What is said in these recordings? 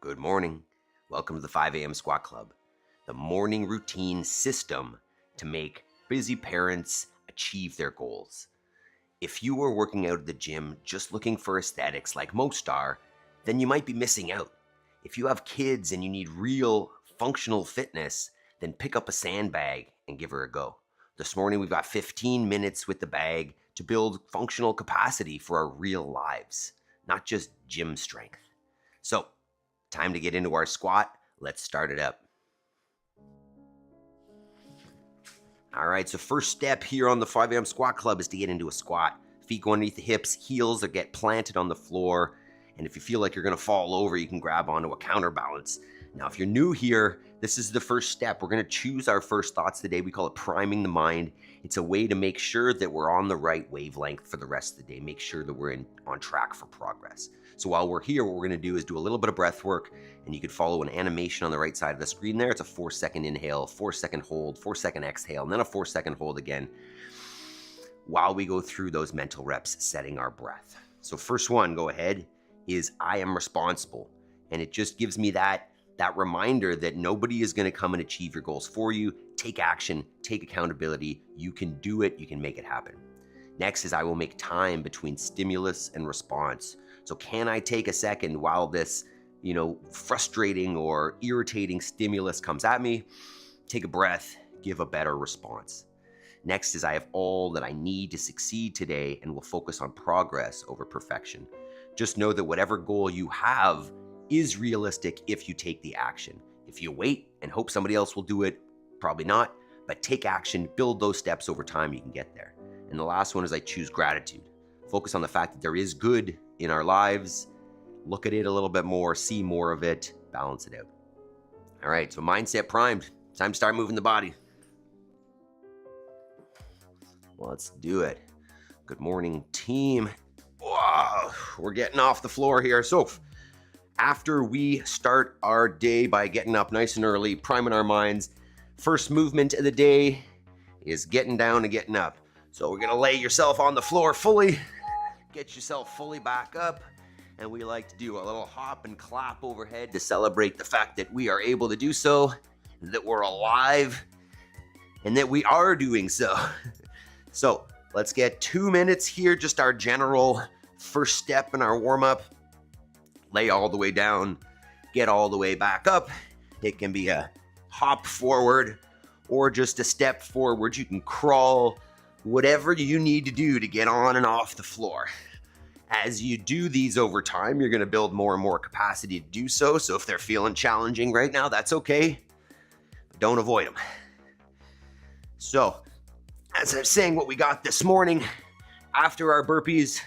Good morning. Welcome to the 5 a.m. Squat Club, the morning routine system to make busy parents achieve their goals. If you are working out at the gym just looking for aesthetics like most are, then you might be missing out. If you have kids and you need real functional fitness, then pick up a sandbag and give her a go. This morning we've got 15 minutes with the bag to build functional capacity for our real lives, not just gym strength. So, time to get into our squat. Let's start it up. All right, so first step here on the 5 a.m. Squat Club is to get into a squat. Feet go underneath the hips, heels that get planted on the floor. And if you feel like you're gonna fall over, you can grab onto a counterbalance. Now, if you're new here, this is the first step. We're gonna choose our first thoughts today. We call it priming the mind. It's a way to make sure that we're on the right wavelength for the rest of the day. Make sure that we're on track for progress. So while we're here, what we're gonna do is do a little bit of breath work, and you could follow an animation on the right side of the screen there. It's a 4-second inhale, 4-second hold, 4-second exhale, and then a 4-second hold again while we go through those mental reps, setting our breath. So first one, go ahead, is I am responsible. And it just gives me that reminder that nobody is gonna come and achieve your goals for you. Take action, take accountability. You can do it, you can make it happen. Next is I will make time between stimulus and response. So can I take a second while this, frustrating or irritating stimulus comes at me, take a breath, give a better response. Next is I have all that I need to succeed today and will focus on progress over perfection. Just know that whatever goal you have is realistic if you take the action. If you wait and hope somebody else will do it, probably not, but take action, build those steps over time, you can get there. And the last one is I choose gratitude. Focus on the fact that there is good in our lives, look at it a little bit more, see more of it, balance it out. All right, so mindset primed. Time to start moving the body. Let's do it. Good morning, team. Whoa, we're getting off the floor here. So after we start our day by getting up nice and early, priming our minds, first movement of the day is getting down and getting up. So we're gonna lay yourself on the floor fully, get yourself fully back up, and we like to do a little hop and clap overhead to celebrate the fact that we are able to do so, that we're alive, and that we are doing so. So let's get 2 minutes here, just our general first step in our warm-up. Lay all the way down, get all the way back up. It can be a hop forward or just a step forward. You can crawl, whatever you need to do to get on and off the floor. As you do these over time, you're gonna build more and more capacity to do so. So if they're feeling challenging right now, that's okay. Don't avoid them. So, as I was saying, what we got this morning, after our burpees,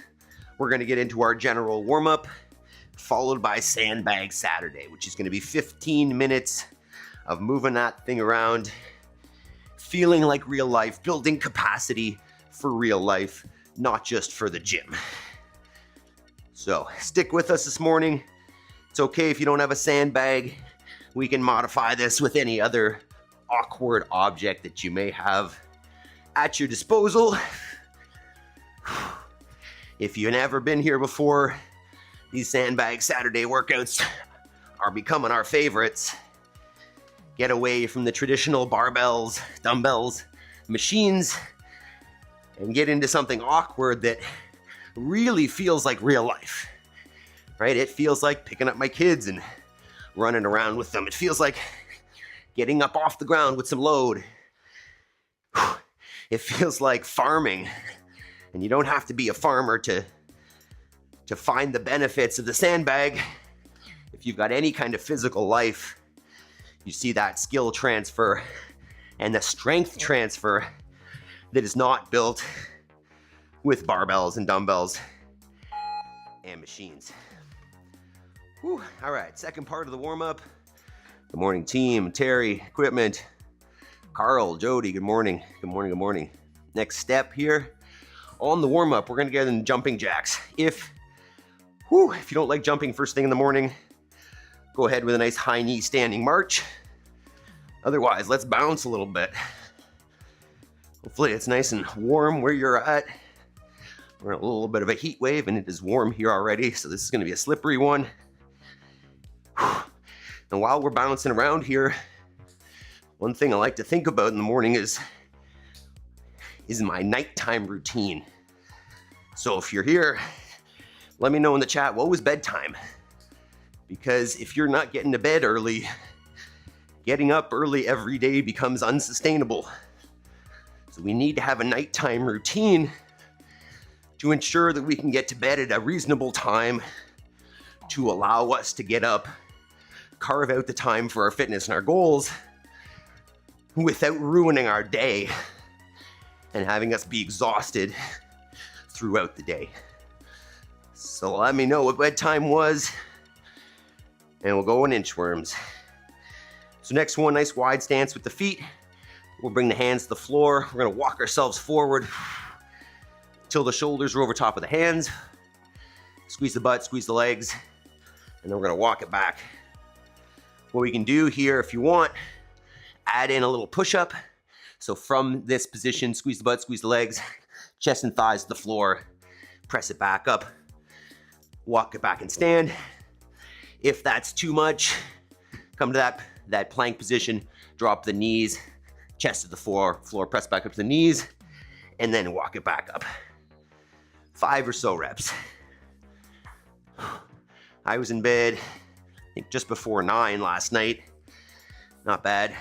we're gonna get into our general warm-up, followed by Sandbag Saturday, which is gonna be 15 minutes of moving that thing around, feeling like real life, building capacity for real life, not just for the gym. So stick with us this morning. It's okay if you don't have a sandbag. We can modify this with any other awkward object that you may have at your disposal. If you've never been here before, these Sandbag Saturday workouts are becoming our favorites. Get away from the traditional barbells, dumbbells, machines, and get into something awkward that really feels like real life, right? It feels like picking up my kids and running around with them. It feels like getting up off the ground with some load. It feels like farming, and you don't have to be a farmer to find the benefits of the sandbag. If you've got any kind of physical life, you see that skill transfer and the strength transfer that is not built with barbells and dumbbells and machines. Whew. All right, second part of the warm-up. Good morning, team, Terry, equipment, Carl, Jody, good morning. Good morning, good morning. Next step here on the warm-up, we're gonna get in jumping jacks. If you don't like jumping first thing in the morning, go ahead with a nice high knee standing march. Otherwise, let's bounce a little bit. Hopefully it's nice and warm where you're at. We're in a little bit of a heat wave and it is warm here already, so this is gonna be a slippery one. And while we're bouncing around here, one thing I like to think about in the morning is my nighttime routine. So if you're here, let me know in the chat, what was bedtime? Because if you're not getting to bed early, getting up early every day becomes unsustainable. So we need to have a nighttime routine to ensure that we can get to bed at a reasonable time to allow us to get up, carve out the time for our fitness and our goals without ruining our day and having us be exhausted throughout the day. So let me know what bedtime was, and we'll go in inchworms. So next one, nice wide stance with the feet. We'll bring the hands to the floor. We're gonna walk ourselves forward till the shoulders are over top of the hands. Squeeze the butt, squeeze the legs, and then we're gonna walk it back. What we can do here, if you want, add in a little push-up. So from this position, squeeze the butt, squeeze the legs, chest and thighs to the floor, press it back up, walk it back and stand. If that's too much, come to that plank position, drop the knees, chest to the floor, press back up to the knees, and then walk it back up. 5 or so reps. I was in bed, I think just before 9 last night. Not bad.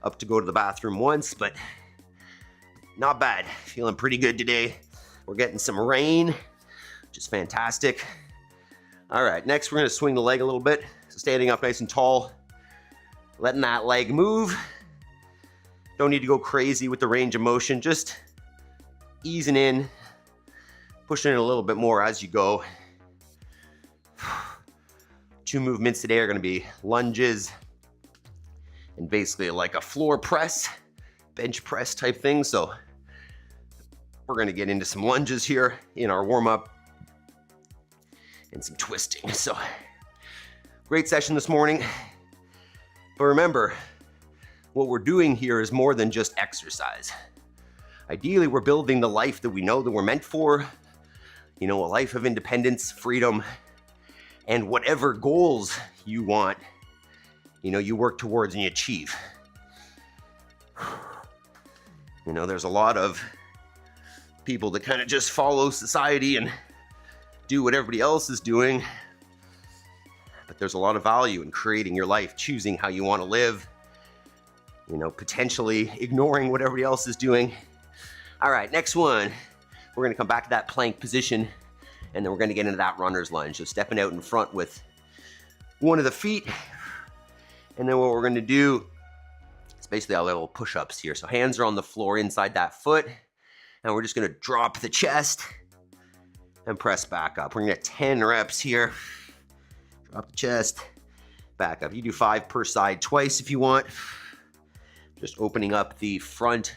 Up to go to the bathroom once, but not bad. Feeling pretty good today. We're getting some rain, which is fantastic. All right, next we're gonna swing the leg a little bit. So standing up nice and tall, letting that leg move. Don't need to go crazy with the range of motion, just easing in, pushing it a little bit more as you go. 2 movements today are gonna be lunges and basically like a floor press, bench press type thing. So we're gonna get into some lunges here in our warm-up and some twisting. So great session this morning. But remember, what we're doing here is more than just exercise. Ideally, we're building the life that we know that we're meant for. You know, a life of independence, freedom, and whatever goals you want, you know, you work towards and you achieve. You know, there's a lot of people that kind of just follow society and do what everybody else is doing. But there's a lot of value in creating your life, choosing how you want to live, you know, potentially ignoring what everybody else is doing. All right, next one. We're gonna come back to that plank position, and then we're gonna get into that runner's lunge. So stepping out in front with one of the feet. And then what we're gonna do is basically our little push-ups here. So hands are on the floor inside that foot, and we're just gonna drop the chest and press back up. We're gonna get 10 reps here. Drop the chest, back up. You do 5 per side twice if you want. Just opening up the front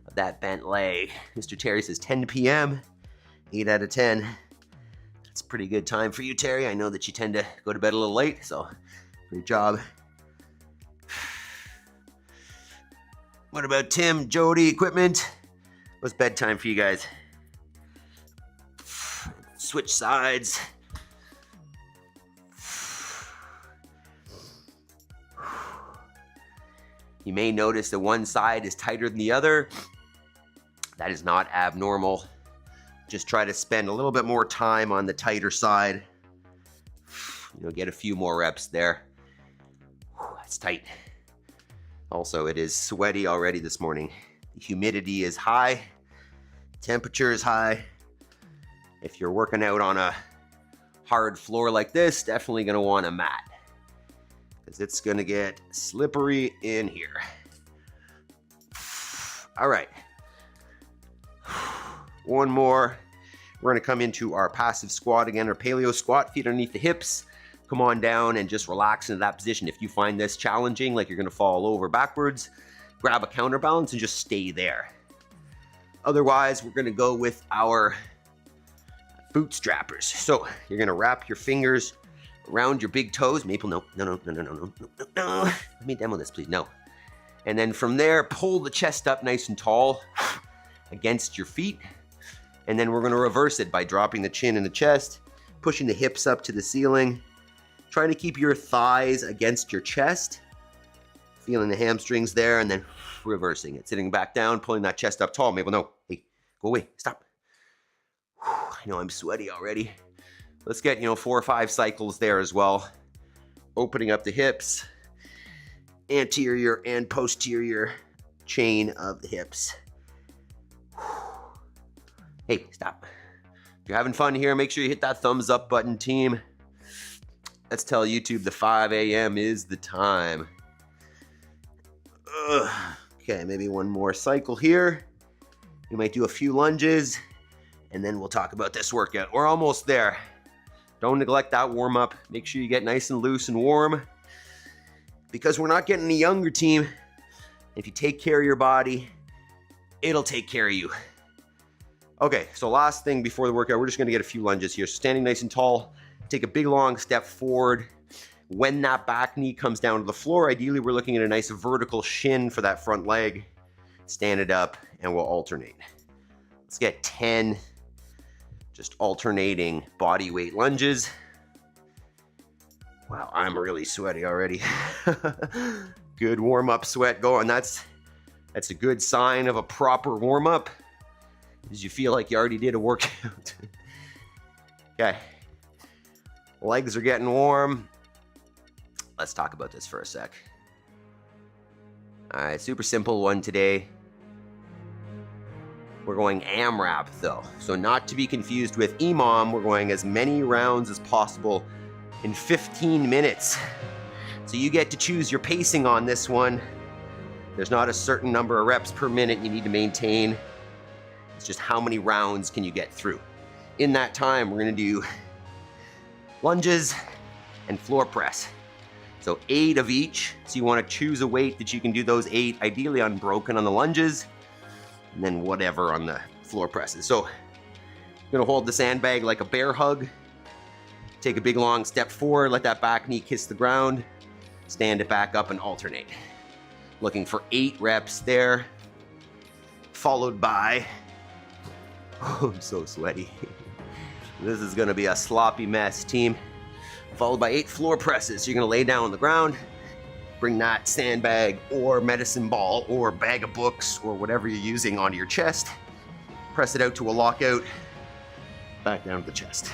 of that bent leg. Mr. Terry says 10 p.m., 8 out of 10. That's a pretty good time for you, Terry. I know that you tend to go to bed a little late, so great job. What about Tim, Jody, equipment? What's bedtime for you guys? Switch sides. You may notice that one side is tighter than the other. That is not abnormal. Just try to spend a little bit more time on the tighter side. You know, get a few more reps there. That's tight. Also, it is sweaty already this morning. The humidity is high. Temperature is high. If you're working out on a hard floor like this, definitely gonna want a mat, because it's gonna get slippery in here. All right. One more. We're gonna come into our passive squat again, or paleo squat, feet underneath the hips. Come on down and just relax into that position. If you find this challenging, like you're gonna fall over backwards, grab a counterbalance and just stay there. Otherwise, we're gonna go with our bootstrappers. So you're gonna wrap your fingers around your big toes. Maple, no. Let me demo this, please, no. And then from there, pull the chest up nice and tall against your feet. And then we're gonna reverse it by dropping the chin in the chest, pushing the hips up to the ceiling, trying to keep your thighs against your chest, feeling the hamstrings there, and then reversing it, sitting back down, pulling that chest up tall. Mabel, no, hey, go away, stop. I know I'm sweaty already. Let's get, 4 or 5 cycles there as well. Opening up the hips, anterior and posterior chain of the hips. Hey, stop. If you're having fun here, make sure you hit that thumbs up button, team. Let's tell YouTube the 5 a.m. is the time. Okay, maybe one more cycle here. We might do a few lunges, and then we'll talk about this workout. We're almost there. Don't neglect that warm up. Make sure you get nice and loose and warm, because we're not getting any younger, team. If you take care of your body, it'll take care of you. Okay, so last thing before the workout, we're just gonna get a few lunges here. So standing nice and tall, take a big long step forward. When that back knee comes down to the floor, ideally we're looking at a nice vertical shin for that front leg. Stand it up and we'll alternate. Let's get 10 just alternating body weight lunges. Wow, I'm really sweaty already. Good warm up sweat going. That's a good sign of a proper warm up, because you feel like you already did a workout. Okay, legs are getting warm. Let's talk about this for a sec. All right, super simple one today. We're going AMRAP though. So not to be confused with EMOM, we're going as many rounds as possible in 15 minutes. So you get to choose your pacing on this one. There's not a certain number of reps per minute you need to maintain. It's just how many rounds can you get through. In that time, we're gonna do lunges and floor press. So 8 of each. So you wanna choose a weight that you can do those 8, ideally unbroken on the lunges, and then whatever on the floor presses. So I'm gonna hold the sandbag like a bear hug. Take a big long step forward, let that back knee kiss the ground, stand it back up and alternate. Looking for 8 reps there, followed by, oh, I'm so sweaty. This is gonna be a sloppy mess, team. Followed by 8 floor presses. So you're gonna lay down on the ground, bring that sandbag or medicine ball or bag of books or whatever you're using onto your chest, press it out to a lockout, back down to the chest.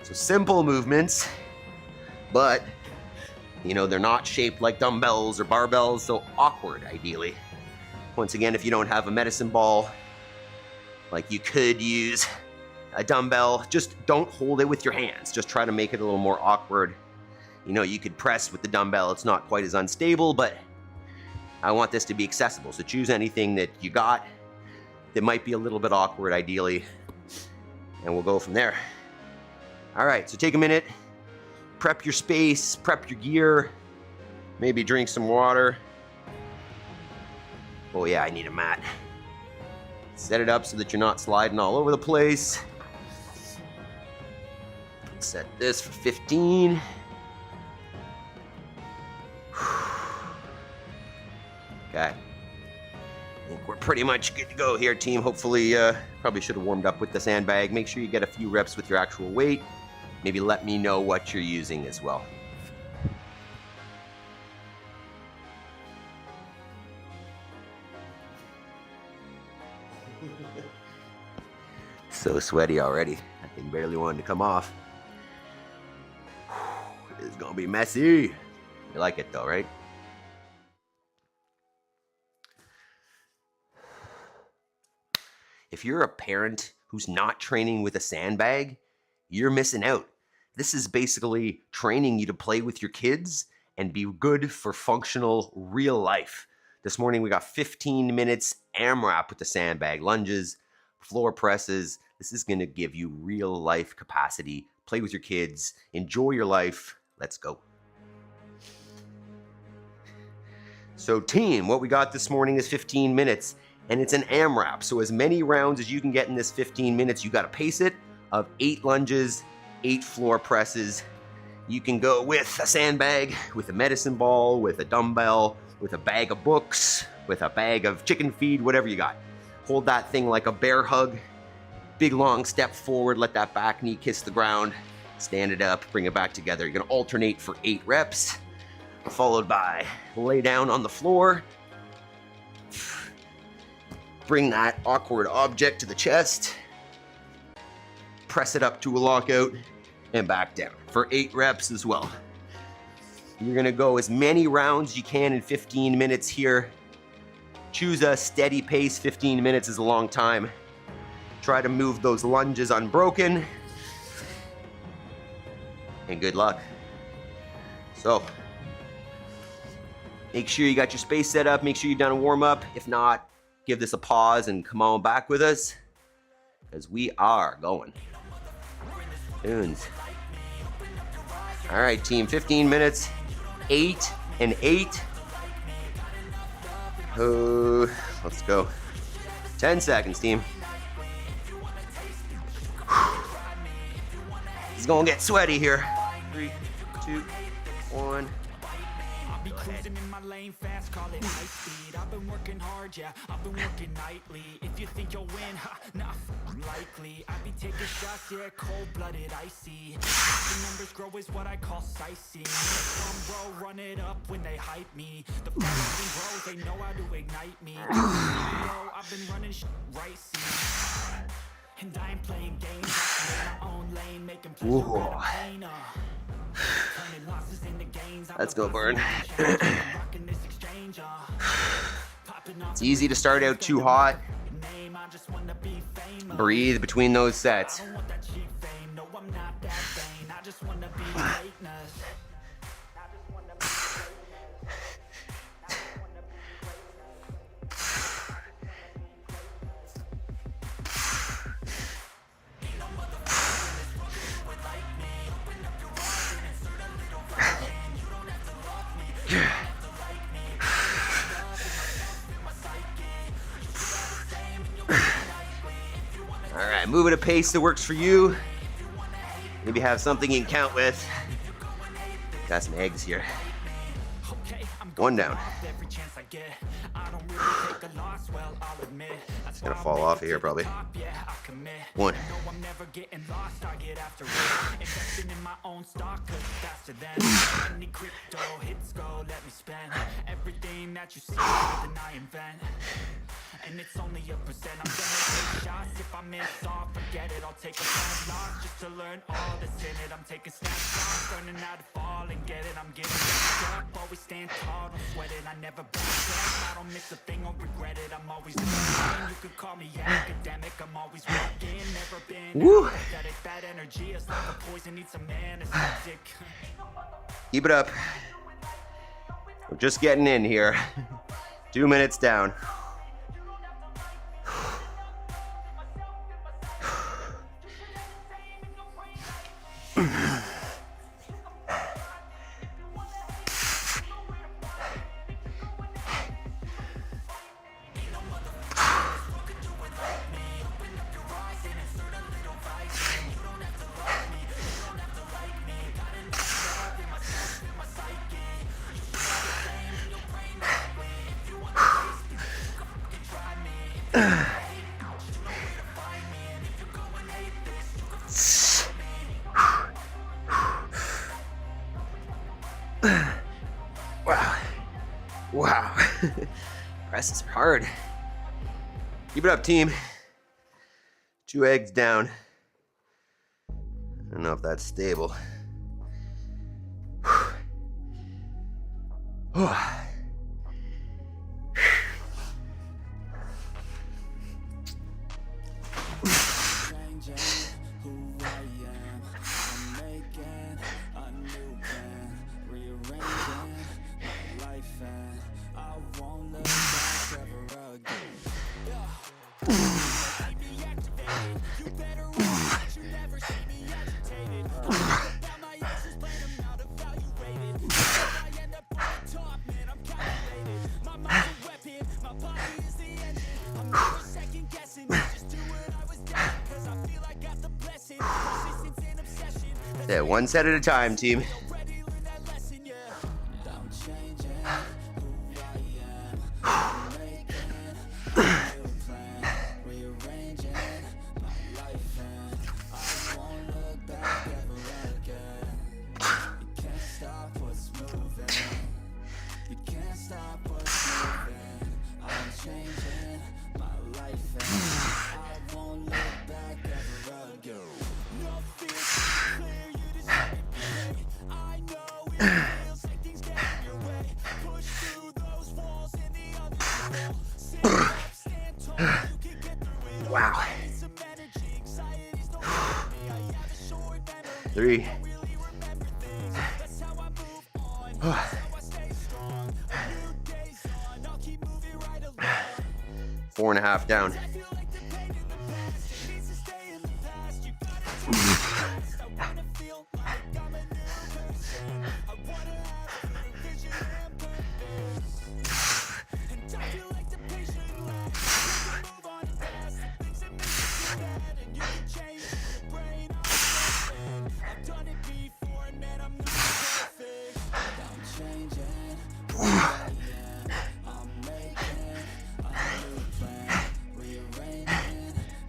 So simple movements, but they're not shaped like dumbbells or barbells, so awkward ideally. Once again, if you don't have a medicine ball, like you could use a dumbbell, just don't hold it with your hands. Just try to make it a little more awkward. You could press with the dumbbell. It's not quite as unstable, but I want this to be accessible. So choose anything that you got that might be a little bit awkward ideally, and we'll go from there. All right, so take a minute, prep your space, prep your gear, maybe drink some water. Oh yeah, I need a mat. Set it up so that you're not sliding all over the place. Set this for 15. Okay. I think we're pretty much good to go here, team. Hopefully, probably should have warmed up with the sandbag. Make sure you get a few reps with your actual weight. Maybe let me know what you're using as well. So sweaty already. That thing barely wanted to come off. It's gonna be messy. You like it though, right? If you're a parent who's not training with a sandbag, you're missing out. This is basically training you to play with your kids and be good for functional real life. This morning we got 15 minutes AMRAP with the sandbag lunges, floor presses. This is gonna give you real life capacity. Play with your kids, enjoy your life. Let's go. So team, what we got this morning is 15 minutes and it's an AMRAP. So as many rounds as you can get in this 15 minutes, you gotta pace it of 8 lunges, 8 floor presses. You can go with a sandbag, with a medicine ball, with a dumbbell, with a bag of books, with a bag of chicken feed, whatever you got. Hold that thing like a bear hug. Big long step forward, let that back knee kiss the ground. Stand it up, bring it back together. You're gonna alternate for 8 reps, followed by lay down on the floor. Bring that awkward object to the chest. Press it up to a lockout and back down for 8 reps as well. You're gonna go as many rounds as you can in 15 minutes here. Choose a steady pace. 15 minutes is a long time. Try to move those lunges unbroken. And good luck. So, make sure you got your space set up. Make sure you've done a warm up. If not, give this a pause and come on back with us, because we are going. Tunes. All right, team, 15 minutes, 8 and 8. Let's go. 10 seconds, team. It's gonna get sweaty here. 3, 2, 1. I'll be cruising in my lane fast, call it high speed. I've been working hard, yeah, I've been working nightly. If you think you'll win, nah, unlikely. I be taking shots, yeah, cold-blooded, icy. The numbers grow is what I call sightseeing. Front row, run it up when they hype me. The following grows, they know how to ignite me. I've been running right, see. And I ain't playing games, I my own lane, making pleasure out of pain. Let's go, Burn. It's easy to start out too hot. Breathe between those sets. All right, move at a pace that works for you. Maybe have something you can count with. Got some eggs here. 1 down. It's gonna fall off of here probably. 1. Everything that you see, I invent. And it's only a percent. I'm gonna take shots. If I miss off, forget it. I'll take a bad loss just to learn all that's in it. I'm taking snapshots, learning how to fall and get it. I'm getting back up, always stand tall, don't sweat it. I never back down, I don't miss a thing or regret it. I'm always learning. You could call me academic. I'm always working, never been apathetic. That energy is like a poison, needs some anesthetic. Keep it up. We're just getting in here. 2 minutes down. Wow. Press is hard. Keep it up, team. 2 eggs down. I don't know if that's stable. Yeah, 1 set at a time, team. Wow. 3. 4.5 down.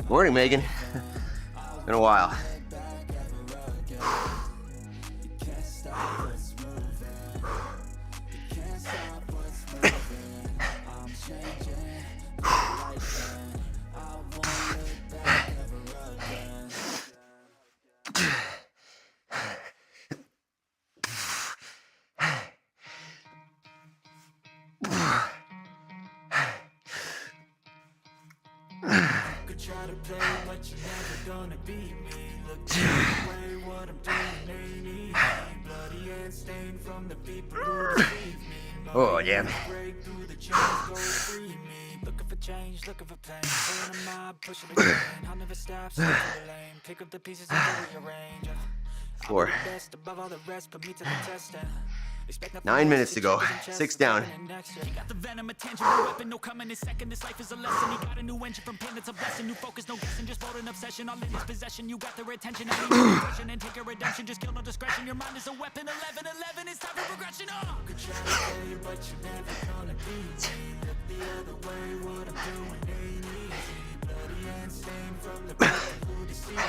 Morning, Megan. It's been a while. Try to play, but you're never gonna beat me. Look the way what I'm doing ain't easy. Bloody and stained from the people who deceive me. Oh, damn. Break through the chains, go free me. Looking for change, looking for pain. Pulling a mob, pushing again. I'll never stop, stick to the lane. Pick up the pieces and rearrange. 4. Best above all the rest, put me to the test. 9 minutes to go. 6 down. He got the venom, attention, no weapon, no coming in second. This life is a lesson. He got a new engine from pain, it's a blessing. New focus, no guessing, just vote an obsession. All in his possession, you got their attention. I need your attention and take your redemption. Just kill no discretion. Your mind is a weapon. 11, it's time for progression. Could try to play, but you're never gonna beat me. Look the other way, what I'm doing ain't easy. Bloody and stained from the people who deceive me.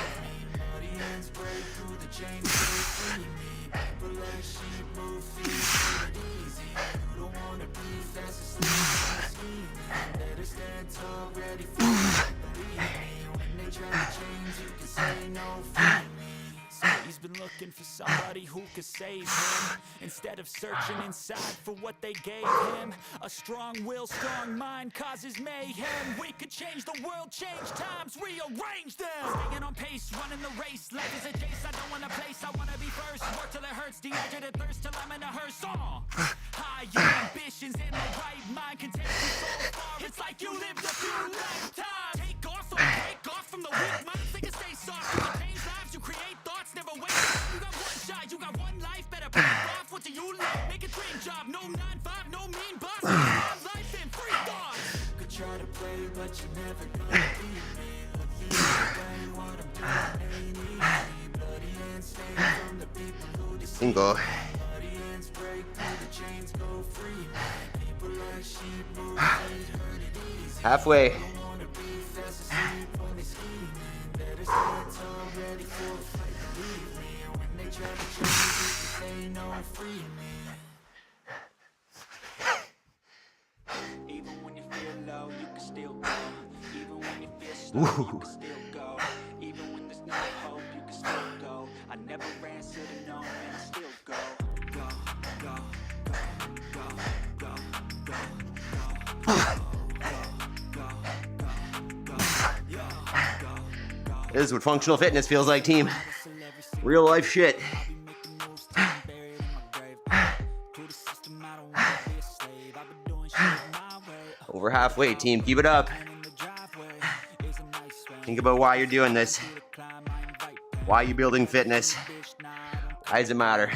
Muddy hands break through the chains, they free me. People like sheep move feet, take it easy. You don't wanna be fast asleep, scheming. Better stand tall, ready for it, believe me. When they try to change, you can say no, free me. So he's been looking for somebody who could save him, instead of searching inside for what they gave him. A strong will, strong mind causes mayhem. We could change the world, change times, rearrange them. Staying on pace, running the race. Life is a chase, I don't want a place, I wanna be first. Work till it hurts, dehydrated thirst till I'm in a hearse. High ambitions in the right mind can take you so far. It's like you lived a few lifetimes. Take off or break off from the weak minds. They can stay soft, you can change lives, you create thoughts, never wait. You got one shot, you got one life, better pay off. What do you like? Make a dream job, no 9-5, no mean boss. Life and free thoughts. Could try to play, but you're never gonna beat me. Look the other way, what I'm doing ain't easy. Bloody and stained from the people who deceive. Bingo. Bloody hands break through the chains, go free. People like sheep move, ain't heard it easy. Halfway. Don't wanna be fast asleep when they scheming. Better stand tall, ready for a fight, believe me. When they try to change, you can say no, free me. Even when you feel low, you can still go. Even when you feel slow, you can still go. Even when there's no hope, you can still go. I never answer to no, and I still go. Go, go, go, go, go, go, go. This is what functional fitness feels like, team. Real life shit. Over halfway, team. Keep it up. Think about why you're doing this. Why you building fitness. Why does it matter?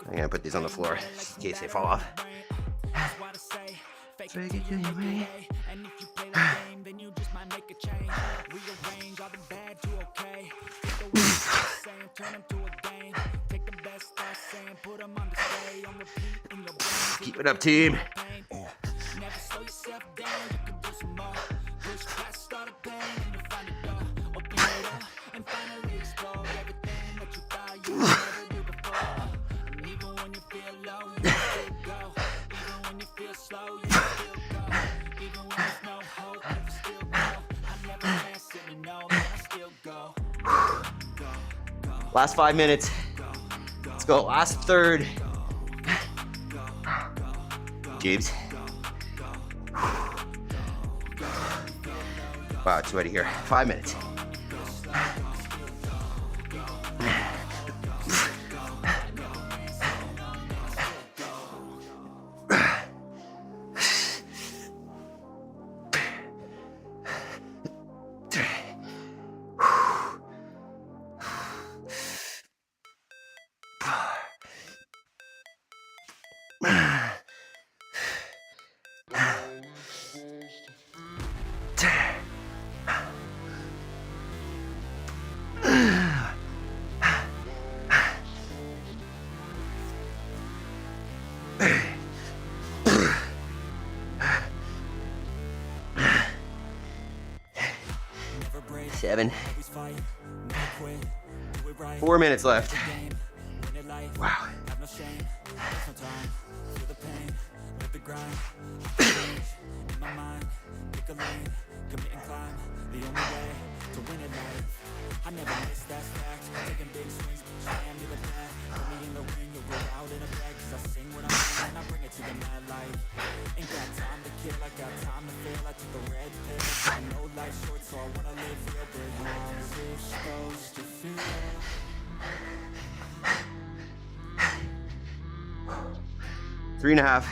I'm gonna put these on the floor in case they fall off. Fake it till you make it. And if you play the game, then you just might make a change. Rearrange all the bad to okay. Take the words saying, turn them to a game. Take the best I saying, put them on display, on repeat in your brain. Keep it up, team. Never slow yourself down, you can do some more. Push past, start a pain, and you'll find a door. Open it up, and finally explore everything that you thought you would never do before. And even when you feel low, you can still go. Even when you feel slow, you can still go. Even when there's no hope, you can still go. I'm never answering to no, but I still go. Last 5 minutes. Let's go. Last third. Jeeves. Wow, it's sweaty here. 5 minutes. Seven. 4 minutes left. Wow. I never miss that fact. Taking big swings, slam to the back. Put me in the ring, you'll go out in a bag. Cause I sing what I mean and I bring it to the mad light. Ain't got time to kill, I got time to feel. I took the red pill. I know life's short, so I wanna live real big. How's it supposed to feel? 3.5.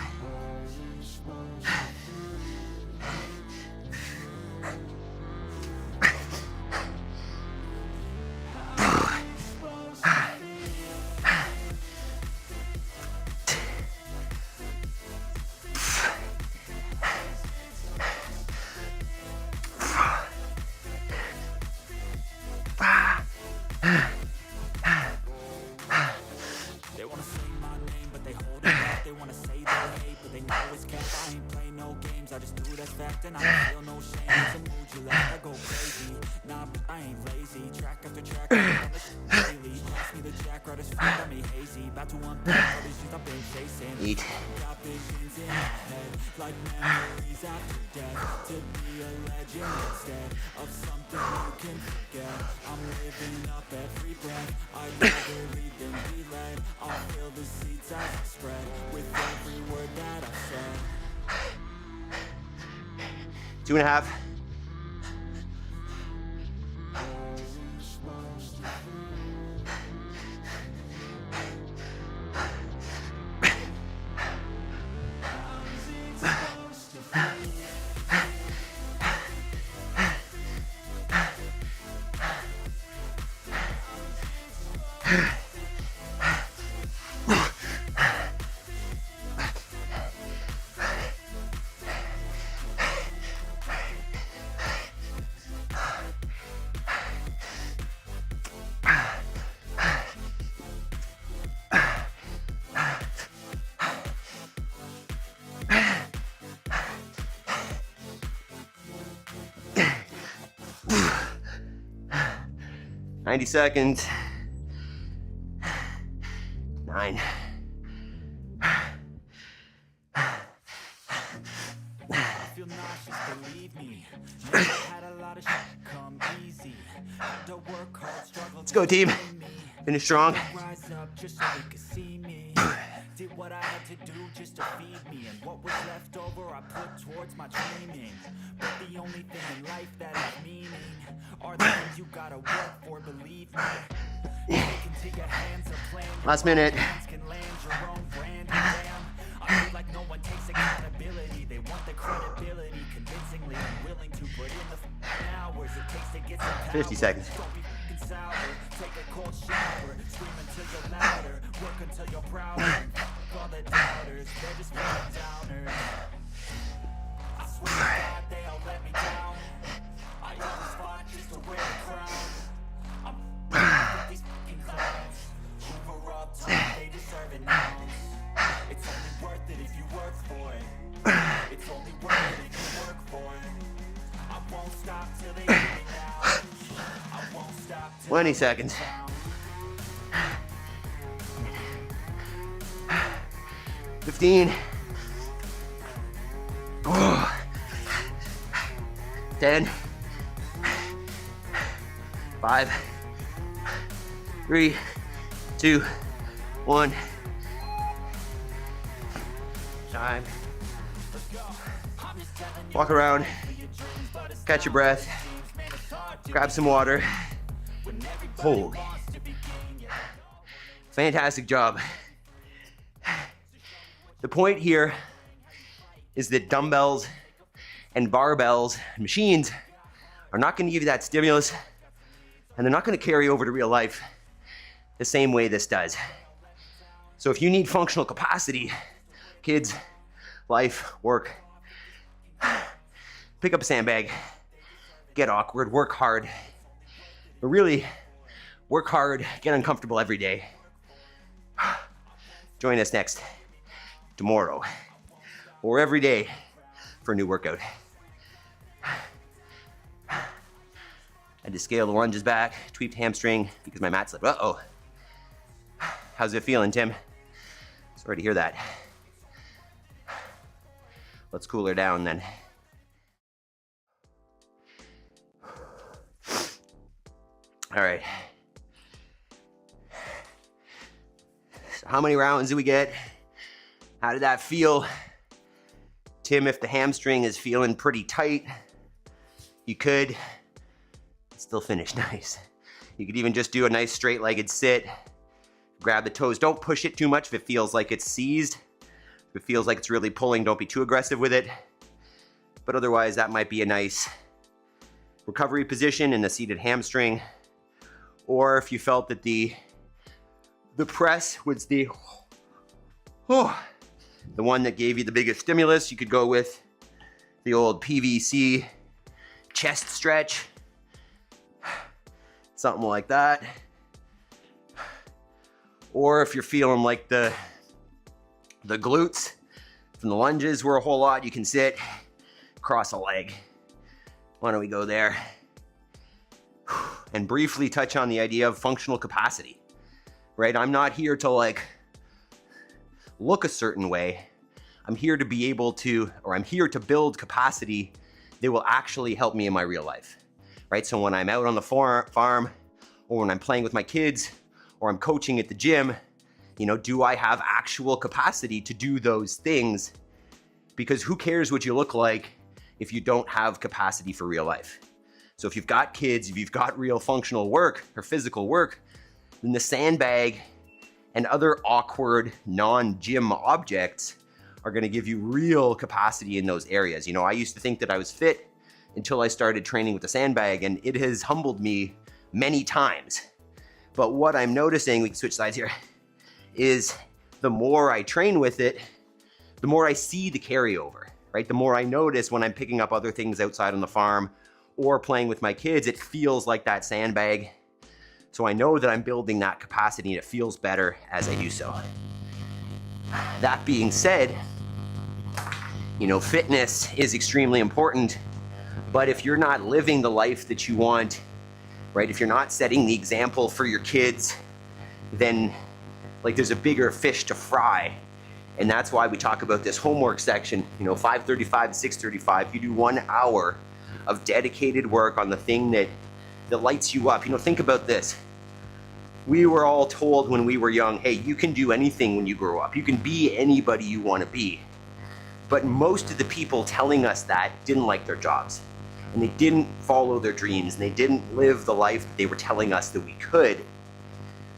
They wanna say my name, but they hold it back. They wanna say they hate, but they know it's cap. I ain't play no games, I just do that fact. And I don't feel no shame, it's a mood you like. I go crazy, nah, but I ain't lazy. Track after track, I on this daily. Pass me the jack, right as food, got me hazy. About to unpack all these things I've been chasing. Eat. Got visions in my head, like memories after death. To be a legend instead of something you can forget. I'm living up every breath, I'd rather lead than be led. I'll fill the seats as I spread with every word that I've said. 2.5. Ninety seconds. 9. Feel nauseous, believe me. Never had a lot of shit come easy. Had to work hard, struggle. Let's go, team. Finish strong. Rise up just so they could see me. Did what I had to do just to feed me. And what was left over I put towards my training. But the only thing in life that has meaning are the things you gotta work for, believe me. Take into your hands a plan. Last minute. Can land your own brand. Damn, I feel like no one takes accountability. They want the credibility, convincingly unwilling to put in the hours it takes to get some power. 50 seconds. Don't be f***ing sour. Take a cold shower. Scream until you're louder. Work until feel proud of. Fuck all the doubters, they're just feeling downers. I swear to God they all let me down. I always fought just to wear the crown. I'm with these fucking clowns. Hoover up top, they deserve an ounce. It's only worth it if you work for it. It's only worth it if you work for it. I won't stop till they get me down. I won't stop till 20 seconds. 15. 10. 5. 3. 2. 1. Time. Walk around. Catch your breath. Grab some water. Holy. Fantastic job. The point here is that dumbbells and barbells and machines are not going to give you that stimulus, and they're not going to carry over to real life the same way this does. So if you need functional capacity, kids, life, work, pick up a sandbag, get awkward, work hard, but really work hard, get uncomfortable every day. Join us next tomorrow or every day for a new workout. I had to scale the lunges back, tweaked hamstring because my mat slipped. Uh-oh. How's it feeling, Tim? Sorry to hear that. Let's cool her down then. All right. So how many rounds did we get? How did that feel? Tim, if the hamstring is feeling pretty tight, you could still finish nice. You could even just do a nice straight-legged sit. Grab the toes. Don't push it too much if it feels like it's seized. If it feels like it's really pulling, don't be too aggressive with it. But otherwise, that might be a nice recovery position in the seated hamstring. Or if you felt that the press was the one that gave you the biggest stimulus, you could go with the old PVC chest stretch. Something like that. Or if you're feeling like the glutes from the lunges were a whole lot, you can sit, cross a leg. Why don't we go there? And briefly touch on the idea of functional capacity, right? I'm not here to like look a certain way. I'm here to be able to, or I'm here to build capacity that will actually help me in my real life, right? So when I'm out on the farm, or when I'm playing with my kids, or I'm coaching at the gym, you know, do I have actual capacity to do those things? Because who cares what you look like if you don't have capacity for real life? So if you've got kids, if you've got real functional work or physical work, then the sandbag and other awkward non-gym objects are gonna give you real capacity in those areas. You know, I used to think that I was fit until I started training with the sandbag, and it has humbled me many times. But what I'm noticing, we can switch sides here, is the more I train with it, the more I see the carryover, right? The more I notice when I'm picking up other things outside on the farm or playing with my kids, it feels like that sandbag. So I know that I'm building that capacity and it feels better as I do so. That being said, you know, fitness is extremely important, but if you're not living the life that you want, right? If you're not setting the example for your kids, then like there's a bigger fish to fry. And that's why we talk about this homework section, you know, 5:35 to 6:35, you do 1 hour of dedicated work on the thing that lights you up. You know, think about this. We were all told when we were young, hey, you can do anything when you grow up. You can be anybody you want to be. But most of the people telling us that didn't like their jobs. And they didn't follow their dreams, and they didn't live the life that they were telling us that we could.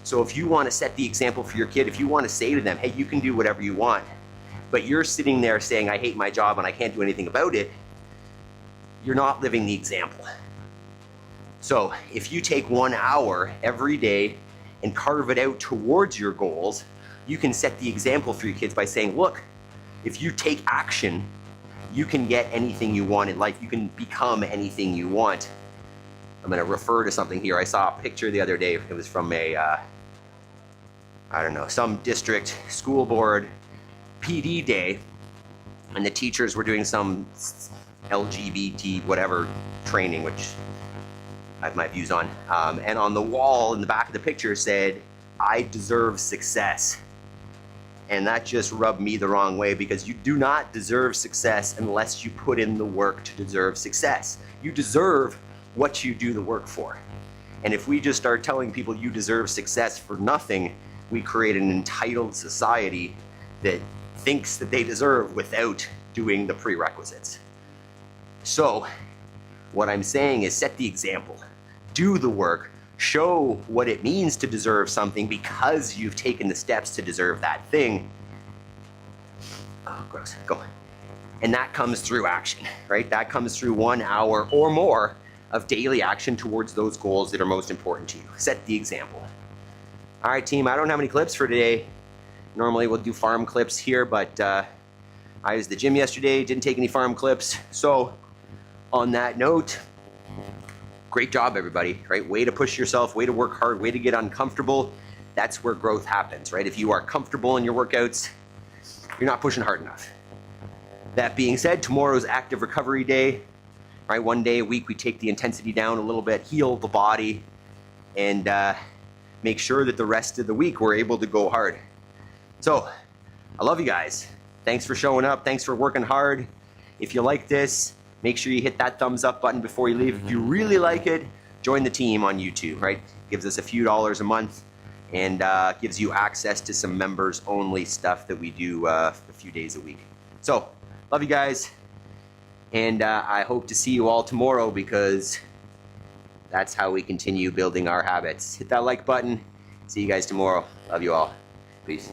So if you want to set the example for your kid, if you want to say to them, hey, you can do whatever you want, but you're sitting there saying, I hate my job and I can't do anything about it, you're not living the example. So if you take 1 hour every day and carve it out towards your goals, you can set the example for your kids by saying, look, if you take action, you can get anything you want in life. You can become anything you want. I'm going to refer to something here. I saw a picture the other day. It was from a, I don't know, some district school board PD day, and the teachers were doing some LGBT whatever training, which I have my views on. And on the wall in the back of the picture said, "I deserve success." And that just rubbed me the wrong way, because you do not deserve success unless you put in the work to deserve success. You deserve what you do the work for. And if we just start telling people you deserve success for nothing, we create an entitled society that thinks that they deserve without doing the prerequisites. So what I'm saying is, set the example, do the work, show what it means to deserve something because you've taken the steps to deserve that thing. Oh, gross, go. And that comes through action, right? That comes through 1 hour or more of daily action towards those goals that are most important to you. Set the example. All right, team, I don't have any clips for today. Normally we'll do farm clips here, but I was at the gym yesterday, didn't take any farm clips. So on that note, great job, everybody, right? Way to push yourself, way to work hard, way to get uncomfortable. That's where growth happens, right? If you are comfortable in your workouts, you're not pushing hard enough. That being said, tomorrow's active recovery day, right? 1 day a week, we take the intensity down a little bit, heal the body, and make sure that the rest of the week we're able to go hard. So, I love you guys. Thanks for showing up. Thanks for working hard. If you like this, make sure you hit that thumbs up button before you leave. If you really like it, join the team on YouTube, right? Gives us a few dollars a month and gives you access to some members only stuff that we do a few days a week. So, love you guys. And I hope to see you all tomorrow, because that's how we continue building our habits. Hit that like button. See you guys tomorrow. Love you all. Peace.